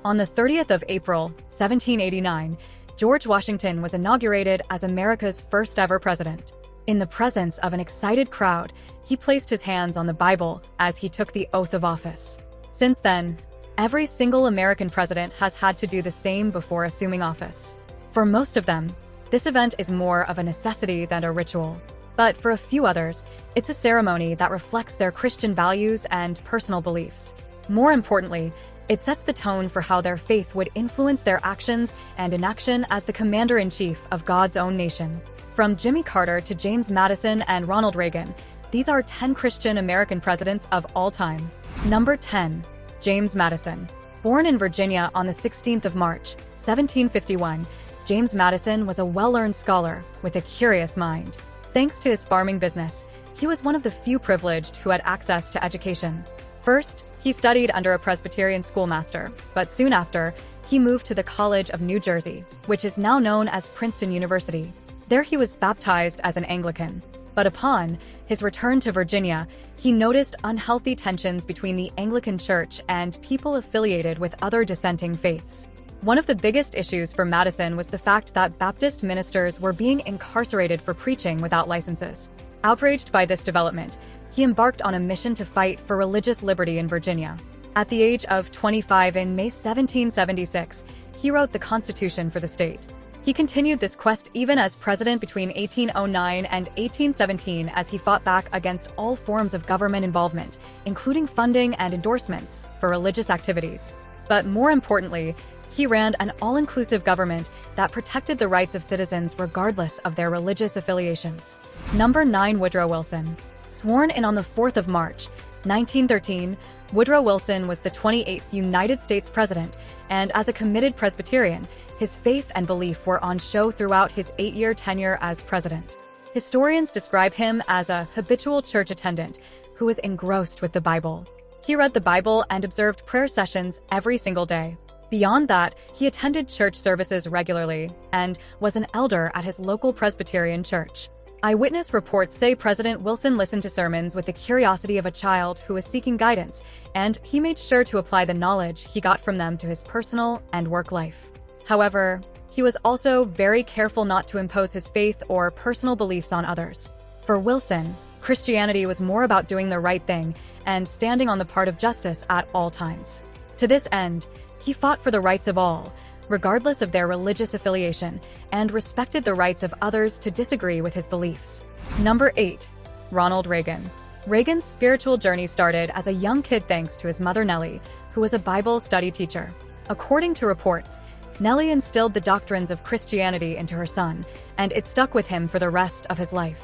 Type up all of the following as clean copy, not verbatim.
On the 30th of April, 1789, George Washington was inaugurated as America's first ever president. In the presence of an excited crowd, he placed his hands on the Bible as he took the oath of office. Since then, every single American president has had to do the same before assuming office. For most of them, this event is more of a necessity than a ritual. But for a few others, it's a ceremony that reflects their Christian values and personal beliefs. More importantly, it sets the tone for how their faith would influence their actions and inaction as the commander-in-chief of God's own nation. From Jimmy Carter to James Madison and Ronald Reagan, these are 10 Christian American presidents of all time. Number 10. James Madison. Born in Virginia on the 16th of March, 1751, James Madison was a well-learned scholar with a curious mind. Thanks to his farming business, he was one of the few privileged who had access to education. First, he studied under a Presbyterian schoolmaster, but soon after, he moved to the College of New Jersey, which is now known as Princeton University. There he was baptized as an Anglican. But upon his return to Virginia, he noticed unhealthy tensions between the Anglican Church and people affiliated with other dissenting faiths. One of the biggest issues for Madison was the fact that Baptist ministers were being incarcerated for preaching without licenses. Outraged by this development, he embarked on a mission to fight for religious liberty in Virginia. At the age of 25 in May 1776, he wrote the Constitution for the state. He continued this quest even as president between 1809 and 1817 as he fought back against all forms of government involvement, including funding and endorsements for religious activities. But more importantly, he ran an all-inclusive government that protected the rights of citizens regardless of their religious affiliations. Number 9. Woodrow Wilson. Sworn in on the 4th of March, 1913, Woodrow Wilson was the 28th United States president, and as a committed Presbyterian, his faith and belief were on show throughout his 8-year tenure as president. Historians describe him as a habitual church attendant who was engrossed with the Bible. He read the Bible and observed prayer sessions every single day. Beyond that, he attended church services regularly and was an elder at his local Presbyterian church. Eyewitness reports say President Wilson listened to sermons with the curiosity of a child who was seeking guidance, and he made sure to apply the knowledge he got from them to his personal and work life. However, he was also very careful not to impose his faith or personal beliefs on others. For Wilson, Christianity was more about doing the right thing and standing on the part of justice at all times. To this end, he fought for the rights of all, regardless of their religious affiliation, and respected the rights of others to disagree with his beliefs. Number 8. Ronald Reagan. Reagan's spiritual journey started as a young kid thanks to his mother Nellie, who was a Bible study teacher. According to reports, Nellie instilled the doctrines of Christianity into her son, and it stuck with him for the rest of his life.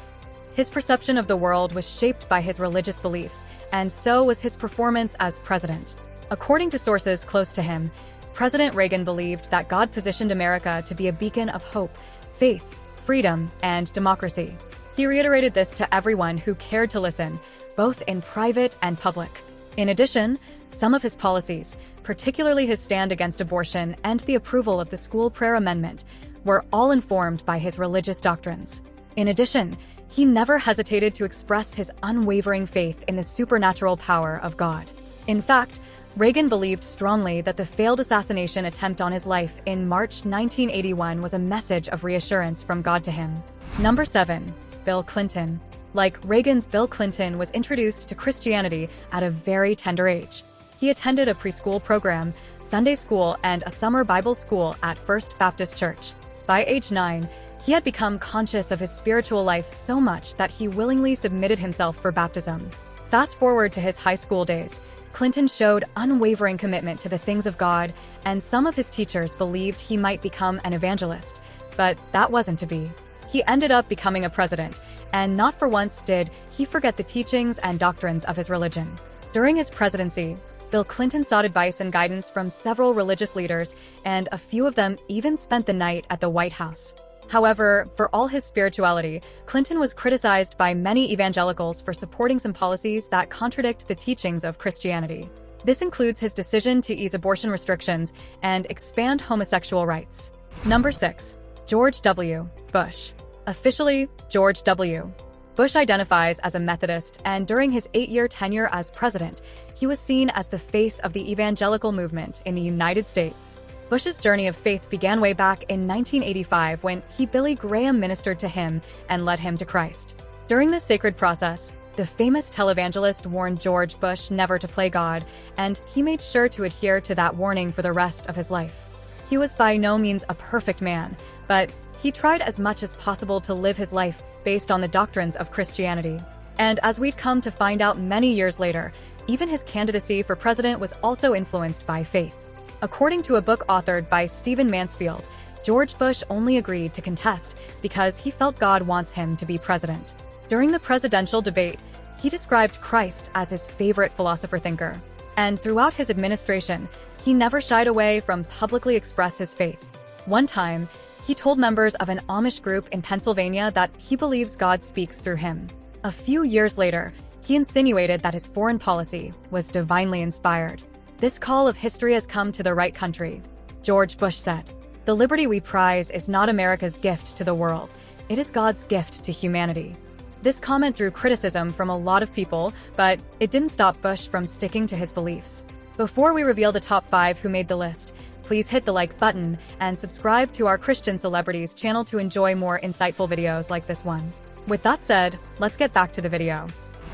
His perception of the world was shaped by his religious beliefs, and so was his performance as president. According to sources close to him, President Reagan believed that God positioned America to be a beacon of hope, faith, freedom, and democracy. He reiterated this to everyone who cared to listen, both in private and public. In addition, some of his policies, particularly his stand against abortion and the approval of the school prayer amendment, were all informed by his religious doctrines. In addition, he never hesitated to express his unwavering faith in the supernatural power of God. In fact, Reagan believed strongly that the failed assassination attempt on his life in March 1981 was a message of reassurance from God to him. Number 7. Bill Clinton. Like Reagan's, Bill Clinton was introduced to Christianity at a very tender age. He attended a preschool program, Sunday school, and a summer Bible school at First Baptist Church. By age 9, he had become conscious of his spiritual life so much that he willingly submitted himself for baptism. Fast forward to his high school days, Clinton showed unwavering commitment to the things of God, and some of his teachers believed he might become an evangelist, but that wasn't to be. He ended up becoming a president, and not for once did he forget the teachings and doctrines of his religion. During his presidency, Bill Clinton sought advice and guidance from several religious leaders, and a few of them even spent the night at the White House. However, for all his spirituality, Clinton was criticized by many evangelicals for supporting some policies that contradict the teachings of Christianity. This includes his decision to ease abortion restrictions and expand homosexual rights. Number 6. George W. Bush. Officially, George W. Bush identifies as a Methodist, and during his 8-year tenure as president, He was seen as the face of the evangelical movement in the United States. Bush's journey of faith began way back in 1985 when Billy Graham ministered to him and led him to Christ. During this sacred process, the famous televangelist warned George Bush never to play God, and he made sure to adhere to that warning for the rest of his life. He was by no means a perfect man, but he tried as much as possible to live his life based on the doctrines of Christianity. And as we'd come to find out many years later, even his candidacy for president was also influenced by faith. According to a book authored by Stephen Mansfield, George Bush only agreed to contest because he felt God wants him to be president. During the presidential debate, he described Christ as his favorite philosopher-thinker. And throughout his administration, he never shied away from publicly express his faith. One time, he told members of an Amish group in Pennsylvania that he believes God speaks through him. A few years later, he insinuated that his foreign policy was divinely inspired. "This call of history has come to the right country," George Bush said. "The liberty we prize is not America's gift to the world. It is God's gift to humanity." This comment drew criticism from a lot of people, but it didn't stop Bush from sticking to his beliefs. Before we reveal the top 5 who made the list, please hit the like button and subscribe to our Christian Celebrities channel to enjoy more insightful videos like this one. With that said, let's get back to the video.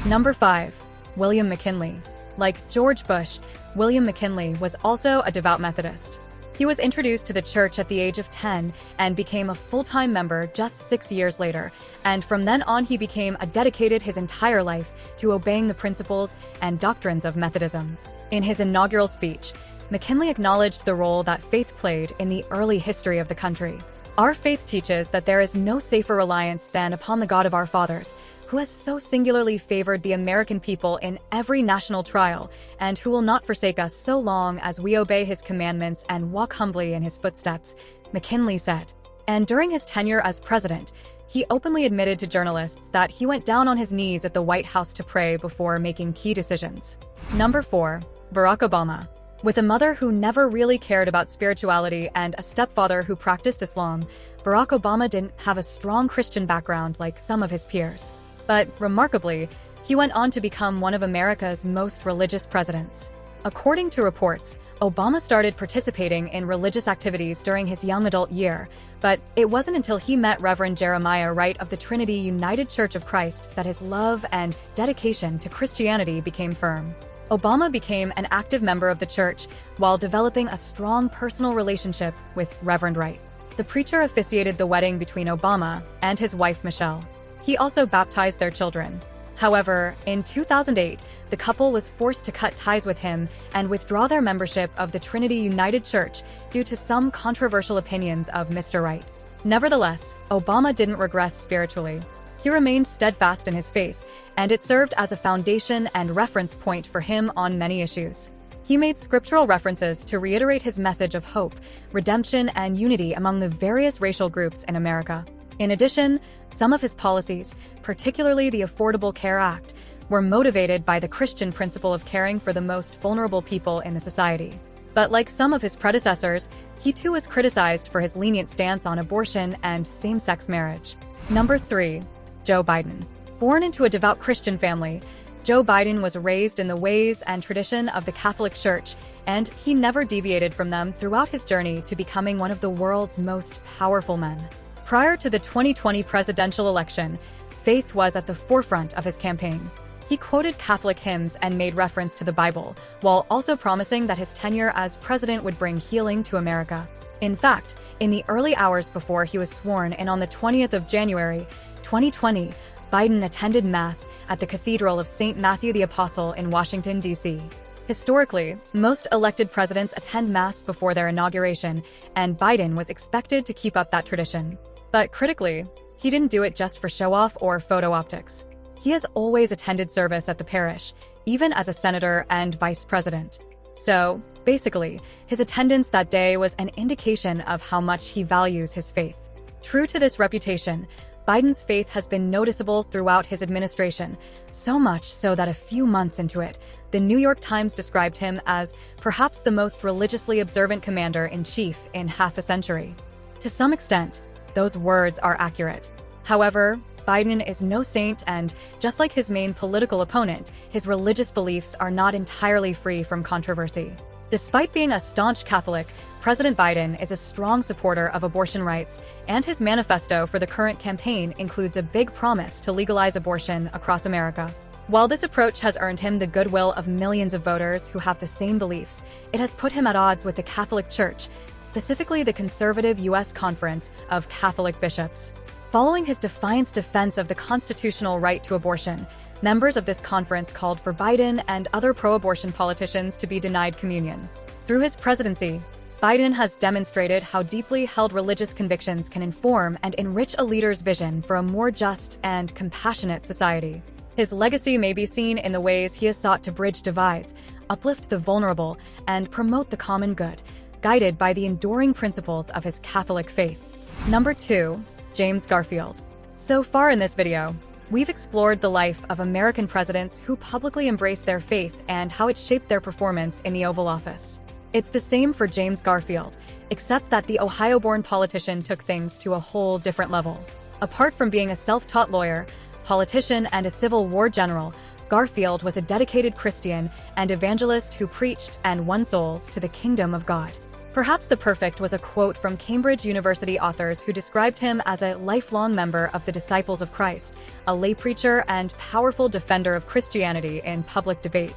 Number 5. William McKinley. Like George Bush, William McKinley was also a devout Methodist. He was introduced to the church at the age of 10 and became a full-time member just 6 years later, and from then on he became dedicated his entire life to obeying the principles and doctrines of Methodism. In his inaugural speech, McKinley acknowledged the role that faith played in the early history of the country. "Our faith teaches that there is no safer reliance than upon the God of our fathers, who has so singularly favored the American people in every national trial, and who will not forsake us so long as we obey his commandments and walk humbly in his footsteps," McKinley said. And during his tenure as president, he openly admitted to journalists that he went down on his knees at the White House to pray before making key decisions. Number 4. Barack Obama. With a mother who never really cared about spirituality and a stepfather who practiced Islam, Barack Obama didn't have a strong Christian background like some of his peers. But remarkably, he went on to become one of America's most religious presidents. According to reports, Obama started participating in religious activities during his young adult year, but it wasn't until he met Reverend Jeremiah Wright of the Trinity United Church of Christ that his love and dedication to Christianity became firm. Obama became an active member of the church while developing a strong personal relationship with Reverend Wright. The preacher officiated the wedding between Obama and his wife Michelle. He also baptized their children. However, in 2008, the couple was forced to cut ties with him and withdraw their membership of the Trinity United Church due to some controversial opinions of Mr. Wright. Nevertheless, Obama didn't regress spiritually. He remained steadfast in his faith, and it served as a foundation and reference point for him on many issues. He made scriptural references to reiterate his message of hope, redemption, and unity among the various racial groups in America. In addition, some of his policies, particularly the Affordable Care Act, were motivated by the Christian principle of caring for the most vulnerable people in the society. But like some of his predecessors, he too was criticized for his lenient stance on abortion and same-sex marriage. Number 3. Joe Biden. Born into a devout Christian family, Joe Biden was raised in the ways and tradition of the Catholic Church, and he never deviated from them throughout his journey to becoming one of the world's most powerful men. Prior to the 2020 presidential election, faith was at the forefront of his campaign. He quoted Catholic hymns and made reference to the Bible, while also promising that his tenure as president would bring healing to America. In fact, in the early hours before he was sworn in on the 20th of January, 2020, Biden attended Mass at the Cathedral of St. Matthew the Apostle in Washington, D.C. Historically, most elected presidents attend Mass before their inauguration, and Biden was expected to keep up that tradition. But critically, he didn't do it just for show-off or photo optics. He has always attended service at the parish, even as a senator and vice president. So, basically, his attendance that day was an indication of how much he values his faith. True to this reputation, Biden's faith has been noticeable throughout his administration, so much so that a few months into it, the New York Times described him as perhaps the most religiously observant commander-in-chief in half a century. To some extent, those words are accurate. However, Biden is no saint, and just like his main political opponent, his religious beliefs are not entirely free from controversy. Despite being a staunch Catholic, President Biden is a strong supporter of abortion rights, and his manifesto for the current campaign includes a big promise to legalize abortion across America. While this approach has earned him the goodwill of millions of voters who have the same beliefs, it has put him at odds with the Catholic Church, specifically the conservative U.S. Conference of Catholic Bishops. Following his defiant defense of the constitutional right to abortion, members of this conference called for Biden and other pro-abortion politicians to be denied communion. Through his presidency, Biden has demonstrated how deeply held religious convictions can inform and enrich a leader's vision for a more just and compassionate society. His legacy may be seen in the ways he has sought to bridge divides, uplift the vulnerable, and promote the common good, guided by the enduring principles of his Catholic faith. Number 2. James Garfield. So far in this video, we've explored the life of American presidents who publicly embraced their faith and how it shaped their performance in the Oval Office. It's the same for James Garfield, except that the Ohio-born politician took things to a whole different level. Apart from being a self-taught lawyer, politician, and a Civil War general, Garfield was a dedicated Christian and evangelist who preached and won souls to the kingdom of God. Perhaps the perfect was a quote from Cambridge University authors who described him as a lifelong member of the Disciples of Christ, a lay preacher and powerful defender of Christianity in public debate.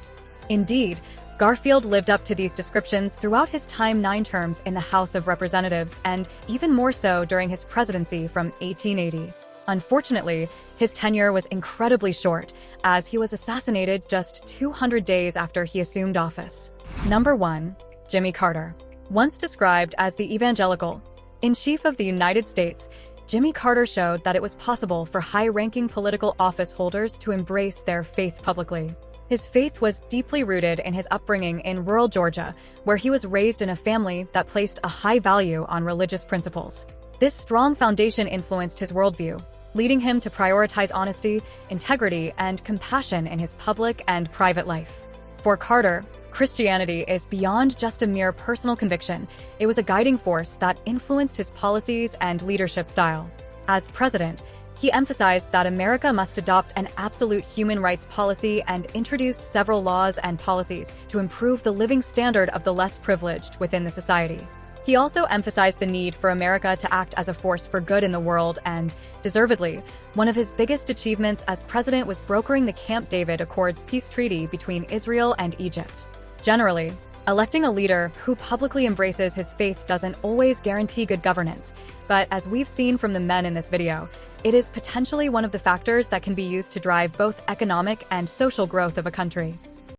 Indeed, Garfield lived up to these descriptions throughout his 9 terms in the House of Representatives, and even more so during his presidency from 1880. Unfortunately, his tenure was incredibly short, as he was assassinated just 200 days after he assumed office. Number 1. Jimmy Carter. Once described as the evangelical-in-chief of the United States, Jimmy Carter showed that it was possible for high-ranking political office holders to embrace their faith publicly. His faith was deeply rooted in his upbringing in rural Georgia, where he was raised in a family that placed a high value on religious principles. This strong foundation influenced his worldview, leading him to prioritize honesty, integrity, and compassion in his public and private life. For Carter, Christianity is beyond just a mere personal conviction. It was a guiding force that influenced his policies and leadership style. As president, he emphasized that America must adopt an absolute human rights policy and introduced several laws and policies to improve the living standard of the less privileged within the society. He also emphasized the need for America to act as a force for good in the world, and, deservedly, one of his biggest achievements as president was brokering the Camp David Accords peace treaty between Israel and Egypt. Generally, electing a leader who publicly embraces his faith doesn't always guarantee good governance, but as we've seen from the men in this video, it is potentially one of the factors that can be used to drive both economic and social growth of a country.